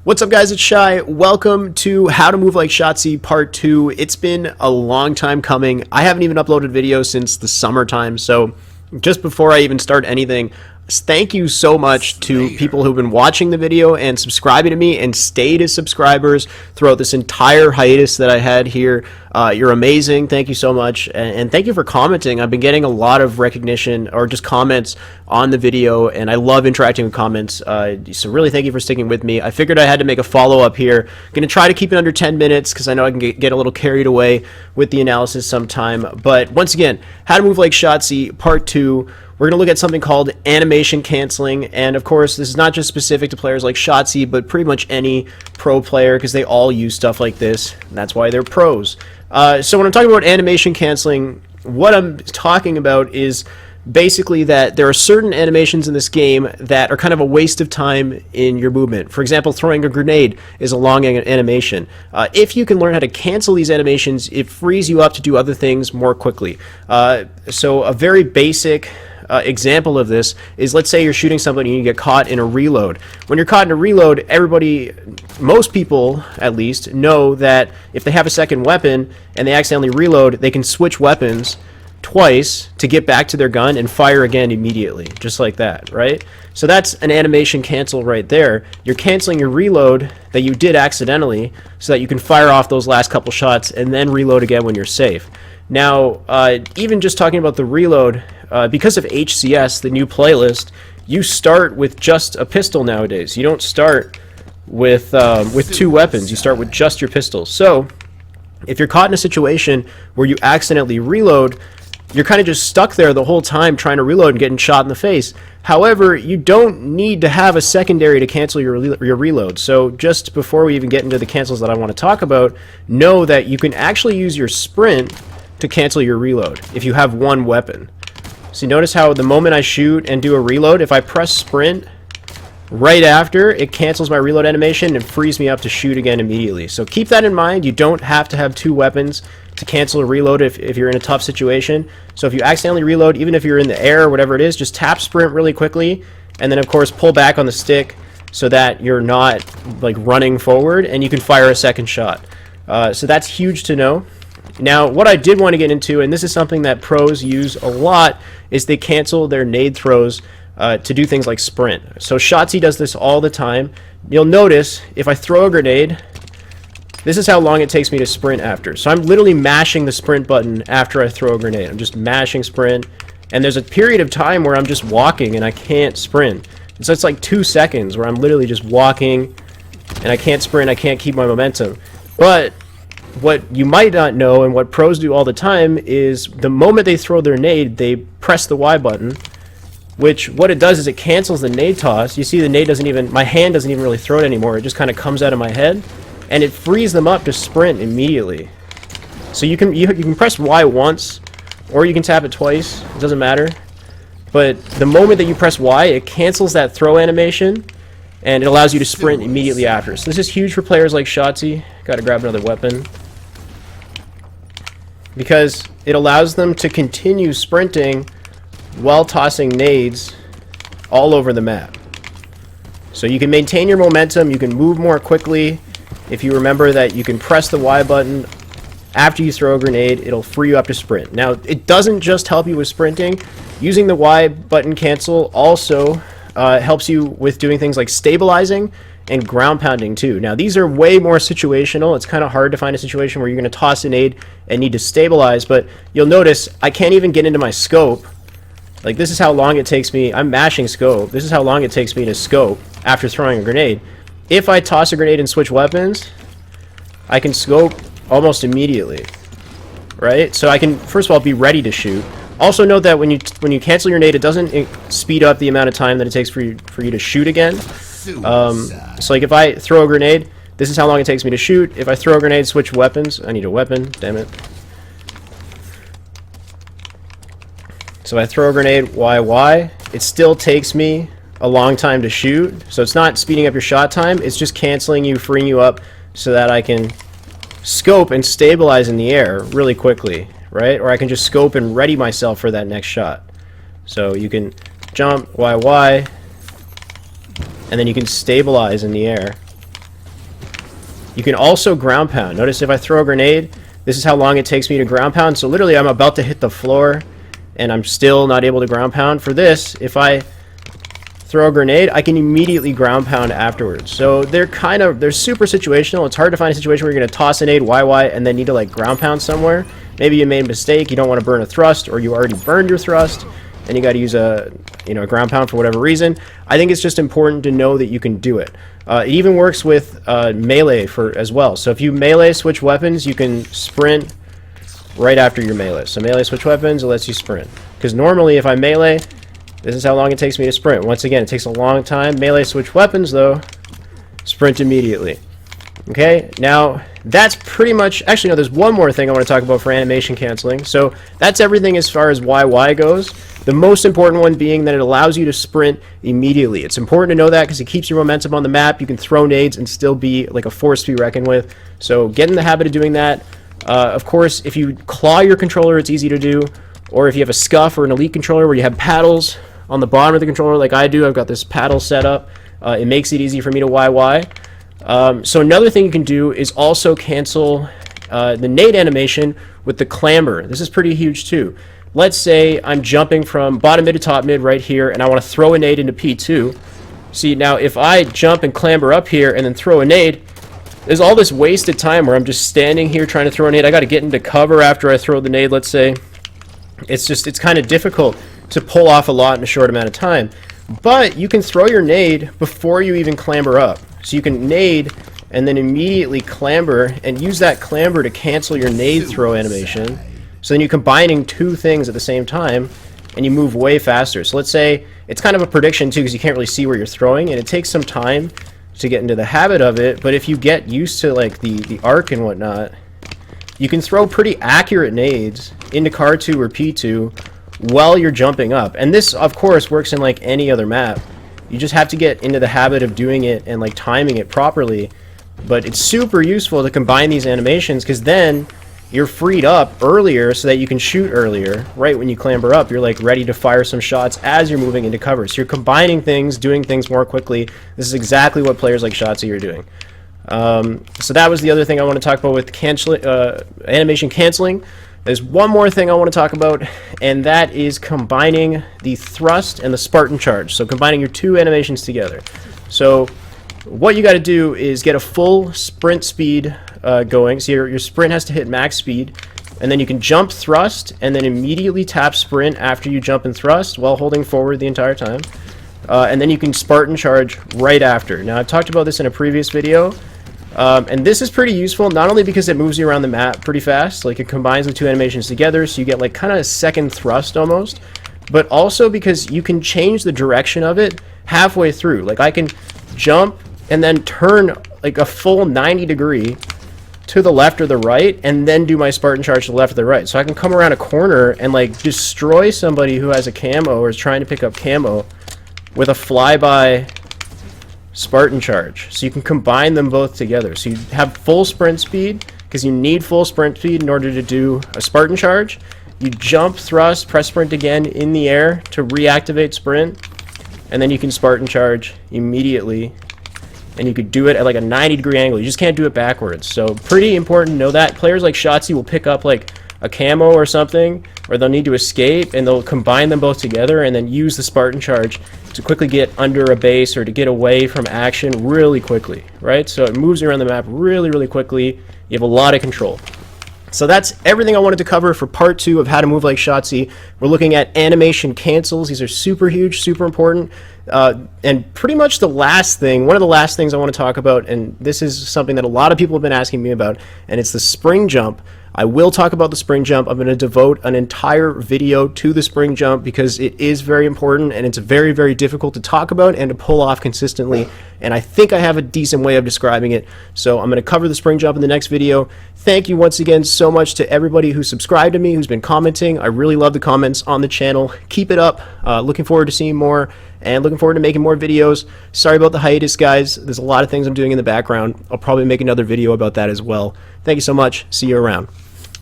What's up, guys? It's Shy. Welcome to How to Move Like Shotzzy Part 2. It's been a long time coming. I haven't even uploaded videos since the summertime, so just before I even start anything, thank you so much to people who've been watching the video and subscribing to me and stayed as subscribers throughout this entire hiatus that I had here. You're amazing. Thank you so much. And thank you for commenting. I've been getting a lot of recognition or just comments on the video, and I love interacting with comments. So really thank you for sticking with me. I figured I had to make a follow-up here. I'm going to try to keep it under 10 minutes because I know I can get a little carried away with the analysis sometime. But once again, How to Move Like Shotzzy Part 2. We're going to look at something called animation canceling, and of course this is not just specific to players like Shotzzy, but pretty much any pro player, because they all use stuff like this, and that's why they're pros. So when I'm talking about animation canceling, what I'm talking about is basically that there are certain animations in this game that are kind of a waste of time in your movement. For example, throwing a grenade is a long animation. If you can learn how to cancel these animations, it frees you up to do other things more quickly. So a very basic example of this is, let's say you're shooting somebody and you get caught in a reload. When you're caught in a reload, most people at least, know that if they have a second weapon and they accidentally reload, they can switch weapons twice to get back to their gun and fire again immediately, just like that, right? So that's an animation cancel right there. You're canceling your reload that you did accidentally so that you can fire off those last couple shots and then reload again when you're safe. Now, even just talking about the reload, because of HCS, the new playlist, you start with just a pistol nowadays. You don't start with two weapons. You start with just your pistol. So if you're caught in a situation where you accidentally reload, you're kind of just stuck there the whole time trying to reload and getting shot in the face. However, you don't need to have a secondary to cancel your reload. So just before we even get into the cancels that I want to talk about, know that you can actually use your sprint to cancel your reload if you have one weapon. So notice how the moment I shoot and do a reload, if I press sprint right after, it cancels my reload animation and frees me up to shoot again immediately. So keep that in mind. You don't have to have two weapons to cancel a reload if you're in a tough situation. So if you accidentally reload, even if you're in the air or whatever it is, just tap sprint really quickly, and then of course pull back on the stick so that you're not like running forward and you can fire a second shot. So that's huge to know. Now, what I did want to get into, and this is something that pros use a lot, is they cancel their nade throws to do things like sprint. So Shotzzy does this all the time. You'll notice if I throw a grenade, this is how long it takes me to sprint after. So I'm literally mashing the sprint button after I throw a grenade. I'm just mashing sprint, and there's a period of time where I'm just walking and I can't sprint. So it's like 2 seconds where I'm literally just walking and I can't sprint, I can't keep my momentum. But what you might not know, and what pros do all the time, is the moment they throw their nade, they press the Y button, which what it does is it cancels the nade toss. You see the nade doesn't even, my hand doesn't even really throw it anymore. It just kind of comes out of my head, and it frees them up to sprint immediately. So you can press Y once, or you can tap it twice. It doesn't matter. But the moment that you press Y, it cancels that throw animation, and it allows you to sprint immediately after. So this is huge for players like Shotzzy. Got to grab another weapon, because it allows them to continue sprinting while tossing nades all over the map. So you can maintain your momentum, you can move more quickly. If you remember that you can press the Y button after you throw a grenade, it'll free you up to sprint. Now, it doesn't just help you with sprinting. Using the Y button cancel also helps you with doing things like stabilizing and ground pounding too. Now, these are way more situational. It's kind of hard to find a situation where you're going to toss a nade and need to stabilize, but you'll notice I can't even get into my scope. Like, this is how long it takes me. I'm mashing scope. This is how long it takes me to scope after throwing a grenade. If I toss a grenade and switch weapons, I can scope almost immediately, right? So I can, first of all, be ready to shoot. Also note that when you cancel your nade, it doesn't speed up the amount of time that it takes for you to shoot again. So like if I throw a grenade, this is how long it takes me to shoot. If I throw a grenade, switch weapons. I need a weapon, damn it. So I throw a grenade, Y, it still takes me a long time to shoot. So it's not speeding up your shot time, it's just canceling you, freeing you up so that I can scope and stabilize in the air really quickly, right? Or I can just scope and ready myself for that next shot. So you can jump, Y, and then you can stabilize in the air You can also ground pound. Notice if I throw a grenade, this is how long it takes me to ground pound. So literally I'm about to hit the floor and I'm still not able to ground pound. For this, if I throw a grenade, I can immediately ground pound afterwards. So they're super situational. It's hard to find a situation where you're going to toss a nade YY and then need to like ground pound somewhere. Maybe you made a mistake, you don't want to burn a thrust, or you already burned your thrust and you got to use a ground pound for whatever reason. I think it's just important to know that you can do it. It even works with melee as well. So if you melee switch weapons, you can sprint right after your melee. So melee switch weapons, it lets you sprint. Because normally if I melee, this is how long it takes me to sprint. Once again, it takes a long time. Melee switch weapons, though, sprint immediately. Okay, now that's pretty much... Actually, no, there's one more thing I want to talk about for animation canceling. So that's everything as far as YY goes. The most important one being that it allows you to sprint immediately. It's important to know that because it keeps your momentum on the map. You can throw nades and still be like a force to be reckoned with. So get in the habit of doing that. Of course, if you claw your controller, it's easy to do. Or if you have a scuff or an elite controller where you have paddles on the bottom of the controller like I do, I've got this paddle set up. It makes it easy for me to YY. So another thing you can do is also cancel the nade animation with the clamber. This is pretty huge too. Let's say I'm jumping from bottom mid to top mid right here and I want to throw a nade into P2. See, now if I jump and clamber up here and then throw a nade, there's all this wasted time where I'm just standing here trying to throw a nade. I got to get into cover after I throw the nade, let's say. It's kind of difficult to pull off a lot in a short amount of time. But you can throw your nade before you even clamber up. So you can nade and then immediately clamber and use that clamber to cancel your nade throw animation. So then you're combining two things at the same time and you move way faster. So let's say it's kind of a prediction too because you can't really see where you're throwing and it takes some time to get into the habit of it. But if you get used to like the arc and whatnot, you can throw pretty accurate nades into car 2 or P2 while you're jumping up. And this of course works in like any other map. You just have to get into the habit of doing it and like timing it properly. But it's super useful to combine these animations because then you're freed up earlier so that you can shoot earlier. Right when you clamber up, you're like ready to fire some shots as you're moving into cover. So you're combining things, doing things more quickly. This is exactly what players like Shotzzy are doing. So that was the other thing I want to talk about with animation canceling. There's one more thing I want to talk about, and that is combining the thrust and the Spartan Charge. So combining your two animations together. So what you got to do is get a full sprint speed going. So your sprint has to hit max speed, and then you can jump thrust and then immediately tap sprint after you jump and thrust while holding forward the entire time. And then you can Spartan Charge right after. Now I've talked about this in a previous video. And this is pretty useful, not only because it moves you around the map pretty fast, like it combines the two animations together, so you get like kind of a second thrust almost, but also because you can change the direction of it halfway through. Like I can jump and then turn like a full 90-degree to the left or the right, and then do my Spartan Charge to the left or the right. So I can come around a corner and like destroy somebody who has a camo or is trying to pick up camo with a flyby Spartan Charge. So you can combine them both together. So you have full sprint speed because you need full sprint speed in order to do a Spartan Charge. You jump, thrust, press sprint again in the air to reactivate sprint, and then you can Spartan Charge immediately, and you could do it at like a 90-degree angle. You just can't do it backwards. So pretty important to know that. Players like Shotzzy will pick up like a camo or something, or they'll need to escape, and they'll combine them both together and then use the Spartan Charge to quickly get under a base or to get away from action really quickly, right? So it moves around the map really, really quickly. You have a lot of control. So that's everything I wanted to cover for part 2 of how to move like Shotzzy. We're looking at animation cancels. These are super huge, super important. And pretty much the last thing, one of the last things I want to talk about, and this is something that a lot of people have been asking me about, and it's the spring jump. I will talk about the spring jump. I'm going to devote an entire video to the spring jump because it is very important and it's very, very difficult to talk about and to pull off consistently. And I think I have a decent way of describing it. So I'm going to cover the spring jump in the next video. Thank you once again so much to everybody who subscribed to me, who's been commenting. I really love the comments on the channel. Keep it up. Looking forward to seeing more and looking forward to making more videos. Sorry about the hiatus, guys. There's a lot of things I'm doing in the background. I'll probably make another video about that as well. Thank you so much. See you around.